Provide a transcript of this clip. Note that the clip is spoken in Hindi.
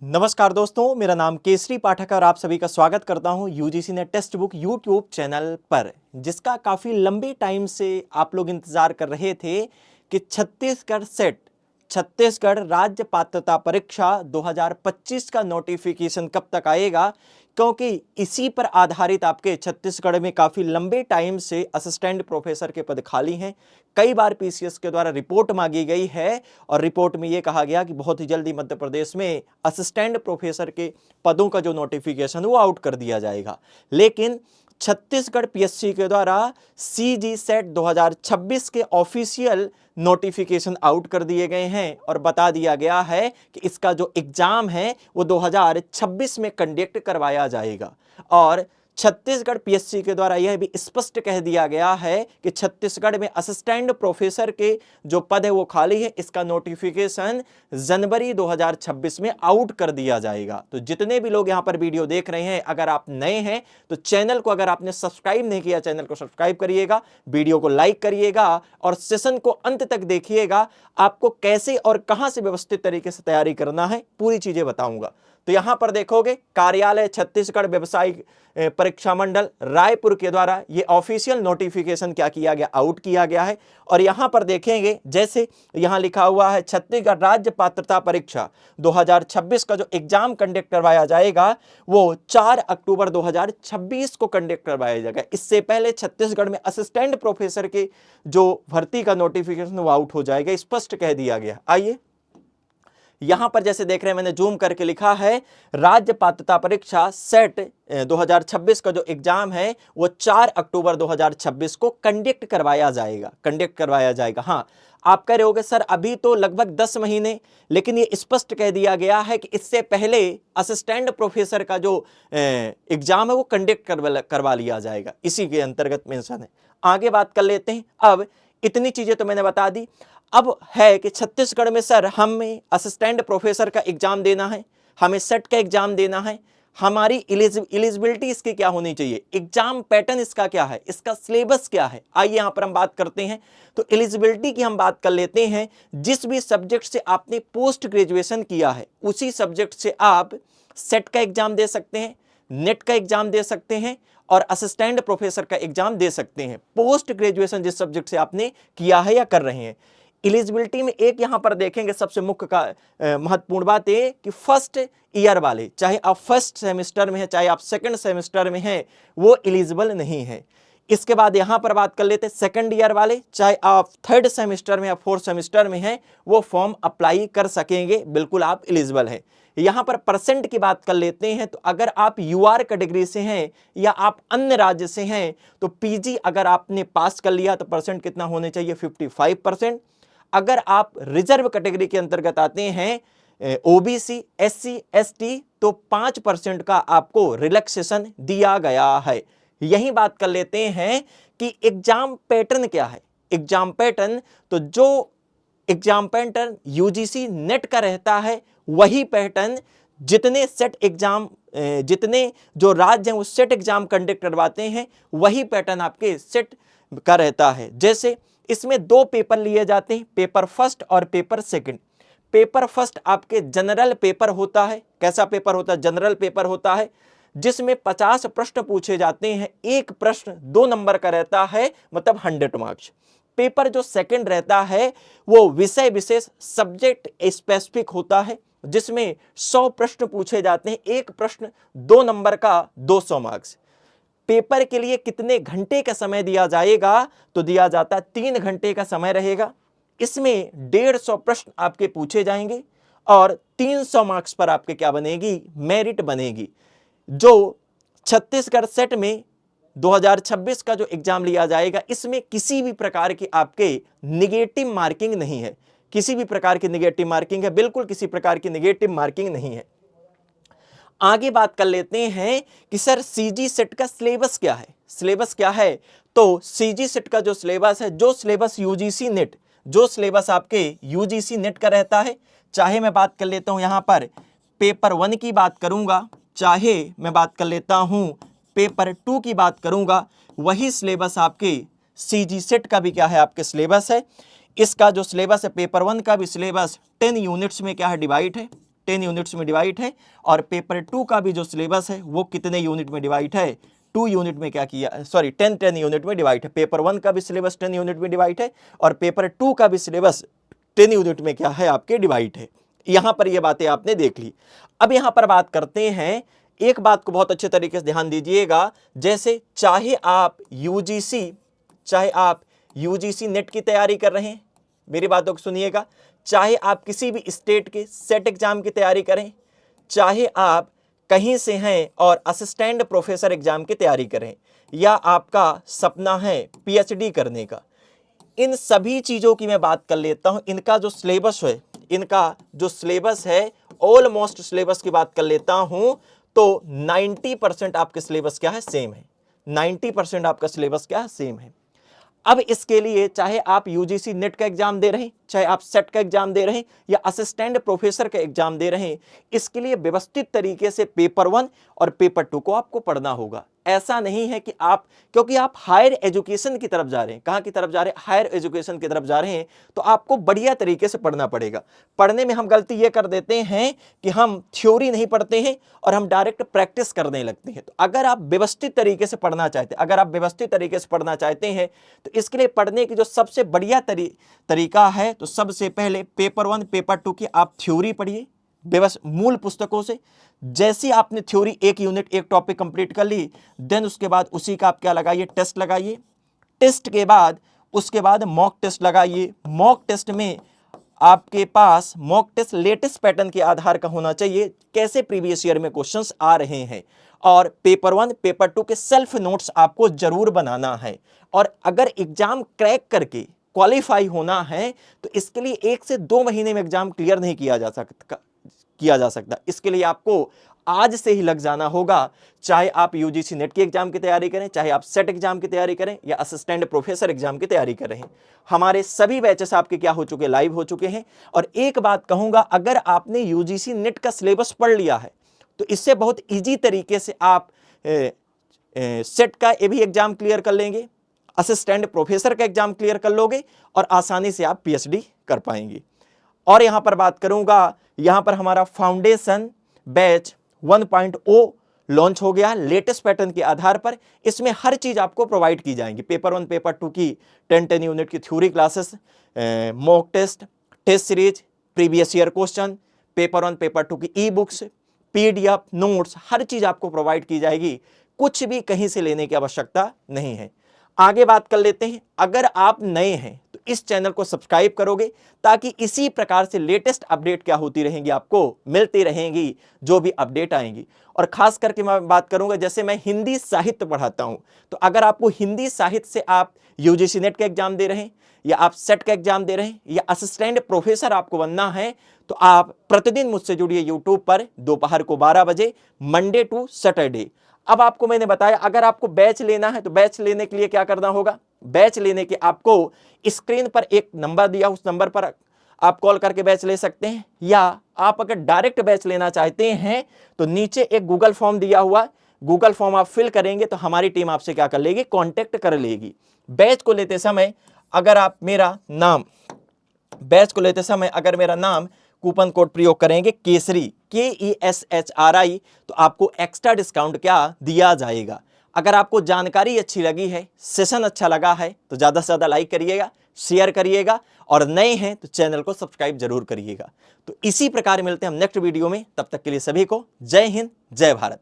नमस्कार दोस्तों, मेरा नाम केसरी पाठक है और आप सभी का स्वागत करता हूं UGC net text book YouTube channel पर, जिसका काफ़ी लंबे टाइम से आप लोग इंतज़ार कर रहे थे कि छत्तीसगढ़ सेट छत्तीसगढ़ राज्य पात्रता परीक्षा 2025 का नोटिफिकेशन कब तक आएगा, क्योंकि इसी पर आधारित आपके छत्तीसगढ़ में काफ़ी लंबे टाइम से असिस्टेंट प्रोफेसर के पद खाली हैं। कई बार पीसीएस के द्वारा रिपोर्ट मांगी गई है और रिपोर्ट में ये कहा गया कि बहुत ही जल्दी मध्य प्रदेश में असिस्टेंट प्रोफेसर के पदों का जो नोटिफिकेशन वो आउट कर दिया जाएगा। लेकिन छत्तीसगढ़ पीएससी के द्वारा सीजी सेट 2026 के ऑफिशियल नोटिफिकेशन आउट कर दिए गए हैं और बता दिया गया है कि इसका जो एग्जाम है वो 2026 में कंडक्ट करवाया जाएगा। और छत्तीसगढ़ पीएससी के द्वारा यह भी स्पष्ट कह दिया गया है कि छत्तीसगढ़ में असिस्टेंट प्रोफेसर के जो पद है वो खाली है, इसका नोटिफिकेशन जनवरी 2026 में आउट कर दिया जाएगा। तो जितने भी लोग यहाँ पर वीडियो देख रहे हैं, अगर आप नए हैं तो चैनल को, अगर आपने सब्सक्राइब नहीं किया, चैनल को सब्सक्राइब करिएगा, वीडियो को लाइक करिएगा और सेशन को अंत तक देखिएगा। आपको कैसे और कहां से व्यवस्थित तरीके से तैयारी करना है पूरी चीजें बताऊंगा। तो यहां पर देखोगे, कार्यालय छत्तीसगढ़ व्यवसायिक परीक्षा मंडल रायपुर के द्वारा ये ऑफिशियल नोटिफिकेशन क्या किया गया, आउट किया गया है। और यहां पर देखेंगे, जैसे यहां लिखा हुआ है छत्तीसगढ़ राज्य पात्रता परीक्षा 2026 का जो एग्जाम कंडक्ट करवाया जाएगा वो 4 अक्टूबर 2026 को कंडक्ट करवाया जाएगा। इससे पहले छत्तीसगढ़ में असिस्टेंट प्रोफेसर के जो भर्ती का नोटिफिकेशन वो आउट हो जाएगा, स्पष्ट कह दिया गया। आइए यहां पर जैसे देख रहे हैं, मैंने जूम करके लिखा है, राज्य पात्रता परीक्षा सेट 2026 का जो एग्जाम है वो 4 अक्टूबर 2026 को कंडक्ट करवाया जाएगा। हाँ, आप कह रहे होगे सर अभी तो लगभग 10 महीने, लेकिन ये स्पष्ट कह दिया गया है कि इससे पहले असिस्टेंट प्रोफेसर का जो एग्जाम है वो कंडक्ट करवा लिया जाएगा। इसी के अंतर्गत मेंशन है। आगे बात कर लेते हैं। अब इतनी चीजें तो मैंने बता दी। अब है कि छत्तीसगढ़ में सर हमें असिस्टेंट प्रोफेसर का एग्जाम देना है, हमें सेट का एग्जाम देना है, हमारी एलिजिबिलिटी इसकी क्या होनी चाहिए, एग्जाम पैटर्न इसका क्या है, इसका सिलेबस क्या है। आइए यहां पर हम बात करते हैं। तो एलिजिबिलिटी की हम बात कर लेते हैं। जिस भी सब्जेक्ट से आपने पोस्ट ग्रेजुएशन किया है उसी सब्जेक्ट से आप सेट का एग्जाम दे सकते हैं, नेट का एग्जाम दे सकते हैं और असिस्टेंट प्रोफेसर का एग्जाम दे सकते हैं। पोस्ट ग्रेजुएशन जिस सब्जेक्ट से आपने किया है या कर रहे हैं। एलिजिबिलिटी में एक यहां पर देखेंगे, सबसे मुख्य का महत्वपूर्ण बात है कि फर्स्ट ईयर वाले, चाहे आप फर्स्ट सेमेस्टर में हैं चाहे आप सेकंड सेमेस्टर में हैं, वो एलिजिबल नहीं है। इसके बाद यहां पर बात कर लेते हैं सेकंड ईयर वाले, चाहे आप थर्ड सेमेस्टर में या फोर्थ सेमेस्टर में हैं, वो फॉर्म अप्लाई कर सकेंगे, बिल्कुल आप एलिजिबल हैं। यहां पर परसेंट की बात कर लेते हैं। तो अगर आप यूआर कैटेगरी से हैं या आप अन्य राज्य से हैं तो पीजी अगर आपने पास कर लिया तो परसेंट कितना होने चाहिए, 55%। अगर आप रिजर्व कैटेगरी के अंतर्गत आते हैं, ओबीसी, एससी, एसटी, तो 5% का आपको रिलैक्सेशन दिया गया है। यही बात कर लेते हैं कि एग्जाम पैटर्न क्या है। एग्जाम पैटर्न, तो जो एग्जाम पैटर्न यूजीसी नेट का रहता है वही पैटर्न जितने सेट एग्जाम, जितने जो राज्य हैं वो सेट एग्जाम कंडक्ट करवाते हैं, वही पैटर्न आपके सेट का रहता है। जैसे इसमें 2 पेपर लिए जाते हैं, पेपर फर्स्ट और पेपर सेकंड। पेपर फर्स्ट आपके जनरल पेपर होता है। कैसा पेपर होता है? जनरल पेपर होता है, जिसमें 50 प्रश्न पूछे जाते हैं। एक प्रश्न 2 नंबर का रहता है, मतलब 100 मार्क्स। पेपर जो सेकंड रहता है वो विषय विशेष सब्जेक्ट स्पेसिफिक होता है, जिसमें 100 प्रश्न पूछे जाते हैं। एक प्रश्न 2 नंबर का, 200 मार्क्स। पेपर के लिए कितने घंटे का समय दिया जाएगा? तो दिया जाता है 3 घंटे का समय रहेगा। इसमें 150 प्रश्न आपके पूछे जाएंगे और 300 मार्क्स पर आपके क्या बनेगी, मेरिट बनेगी। जो छत्तीसगढ़ सेट में 2026 का जो एग्जाम लिया जाएगा, इसमें किसी भी प्रकार की आपके निगेटिव मार्किंग नहीं है। किसी भी प्रकार की निगेटिव मार्किंग है, बिल्कुल किसी प्रकार की निगेटिव मार्किंग नहीं है। आगे बात कर लेते हैं कि सर सीजी सेट का सिलेबस क्या है। सिलेबस क्या है? तो सीजी सेट का जो सिलेबस है, जो सिलेबस यूजीसी नेट, जो सिलेबस आपके यूजीसी नेट का रहता है, चाहे मैं बात कर लेता हूं यहां पर पेपर 1 की बात करूंगा, चाहे मैं बात कर लेता हूं पेपर 2 की बात करूंगा, वही सिलेबस आपके सीजी सेट का भी क्या है, आपके सिलेबस है। इसका जो सिलेबस है पेपर 1 का भी सिलेबस 10 यूनिट्स में क्या है, डिवाइड है। 10 यूनिट्स में डिवाइड है, और पेपर 2 का भी जो सिलेबस है वो कितने यूनिट में डिवाइड है, 2 यूनिट में क्या किया, सॉरी 10 यूनिट में डिवाइड है। पेपर 1 का भी सिलेबस 10 यूनिट में डिवाइड है, और पेपर 2 का भी सिलेबस 10 यूनिट में क्या है, आपके डिवाइड है। यहां पर ये बातें आपने देख ली। अब यहां पर बात करते हैं, एक बात को बहुत अच्छे तरीके से ध्यान दीजिएगा, जैसे चाहे आप यूजीसी नेट की तैयारी कर रहे हैं, मेरी बातों को सुनिएगा, चाहे आप किसी भी स्टेट के सेट एग्जाम की तैयारी करें, चाहे आप कहीं से हैं और असिस्टेंट प्रोफेसर एग्जाम की तैयारी करें, या आपका सपना है पीएचडी करने का, इन सभी चीजों की मैं बात कर लेता हूं। इनका जो सिलेबस है, ऑलमोस्ट सिलेबस की बात कर लेता हूं, तो 90% आपके सिलेबस क्या है, सेम है। 90% आपका सिलेबस क्या है, सेम है। अब इसके लिए चाहे आप यूजीसी नेट का एग्जाम दे रहे हैं, चाहे आप सेट का एग्जाम दे रहे हैं, या असिस्टेंट प्रोफेसर का एग्जाम दे रहे हैं, इसके लिए व्यवस्थित तरीके से पेपर 1 और पेपर 2 को आपको पढ़ना होगा। ऐसा नहीं है कि क्योंकि आप हायर एजुकेशन की तरफ जा रहे हैं, कहां की तरफ जा रहे हैं, हायर एजुकेशन की तरफ जा रहे हैं, तो आपको बढ़िया तरीके से पढ़ना पड़ेगा। पढ़ने में हम गलती ये कर देते हैं कि हम थ्योरी नहीं पढ़ते हैं और हम डायरेक्ट प्रैक्टिस करने लगते हैं। तो अगर आप व्यवस्थित तरीके से पढ़ना चाहते हैं, तो इसके लिए पढ़ने की जो सबसे बढ़िया तरीका है, तो सबसे पहले पेपर 1 पेपर 2 की आप थ्योरी पढ़िए मूल पुस्तकों से। जैसी आपने थ्योरी एक यूनिट एक टॉपिक कंप्लीट कर ली, देन उसके बाद उसी का आप क्या लगाइए, टेस्ट लगाइए। टेस्ट के बाद उसके बाद मॉक टेस्ट लगाइए। मॉक टेस्ट में आपके पास मॉक टेस्ट लेटेस्ट पैटर्न के आधार का होना चाहिए, कैसे प्रीवियस ईयर में क्वेश्चंस आ रहे हैं। और पेपर 1 पेपर 2 के सेल्फ नोट्स आपको जरूर बनाना है। और अगर एग्जाम क्रैक करके क्वालिफाई होना है, तो इसके लिए 1 से 2 महीने में एग्जाम क्लियर नहीं किया जा सकता। इसके लिए आपको आज से ही लग जाना होगा। चाहे आप यूजीसी नेट की एग्जाम की तैयारी करें, चाहे आप सेट एग्जाम की तैयारी करें, या असिस्टेंट प्रोफेसर एग्जाम की तैयारी कर रहे हैं, हमारे सभी बैचेस आपके क्या हो चुके, लाइव हो चुके हैं। और एक बात कहूंगा, अगर आपने यूजीसी नेट का सिलेबस पढ़ लिया है, तो इससे बहुत इजी तरीके से आप सेट का ये भी एग्जाम क्लियर कर लेंगे, असिस्टेंट प्रोफेसर का एग्जाम क्लियर कर लोगे, और आसानी से आप पीएचडी कर पाएंगे। और यहां पर बात करूंगा, यहां पर हमारा फाउंडेशन बैच 1.0 लॉन्च हो गया लेटेस्ट पैटर्न के आधार पर। इसमें हर चीज आपको प्रोवाइड की जाएंगी। पेपर 1 पेपर 2 की 10 यूनिट की theory classes, mock test, test series, previous year question, paper 1 paper 2 की ई बुक्स, पीडीएफ, नोट्स, हर चीज आपको प्रोवाइड की जाएगी। कुछ भी कहीं से लेने की आवश्यकता नहीं है। आगे बात कर लेते हैं, अगर आप नए हैं तो इस चैनल को सब्सक्राइब करोगे, ताकि इसी प्रकार से लेटेस्ट अपडेट क्या होती रहेंगी, आपको मिलती रहेंगी, जो भी अपडेट आएंगी। और खास करके मैं बात करूंगा, जैसे मैं हिंदी साहित्य पढ़ाता हूं, तो अगर आपको हिंदी साहित्य से आप यूजीसी नेट का एग्जाम दे रहे हैं, या आप सेट का एग्जाम दे रहे हैं, या असिस्टेंट प्रोफेसर आपको बनना है, तो आप प्रतिदिन मुझसे जुड़िए यूट्यूब पर दोपहर को 12 बजे, मंडे टू सैटरडे। अब आपको मैंने बताया, अगर आपको बैच लेना है, तो बैच लेने के लिए क्या करना होगा, बैच लेने के आपको स्क्रीन पर एक नंबर दिया, उस नंबर पर आप कॉल करके बैच ले सकते हैं। या आप अगर डायरेक्ट बैच लेना चाहते हैं, तो नीचे एक गूगल फॉर्म दिया हुआ, गूगल फॉर्म आप फिल करेंगे तो हमारी टीम आपसे क्या कर लेगी, कॉन्टेक्ट कर लेगी। बैच को लेते समय अगर मेरा नाम कूपन कोड प्रयोग करेंगे केसरी, KESHRI, तो आपको एक्स्ट्रा डिस्काउंट क्या दिया जाएगा। अगर आपको जानकारी अच्छी लगी है, सेशन अच्छा लगा है, तो ज़्यादा से ज़्यादा लाइक करिएगा, शेयर करिएगा, और नए हैं तो चैनल को सब्सक्राइब जरूर करिएगा। तो इसी प्रकार मिलते हैं हम नेक्स्ट वीडियो में। तब तक के लिए सभी को जय हिंद, जय भारत।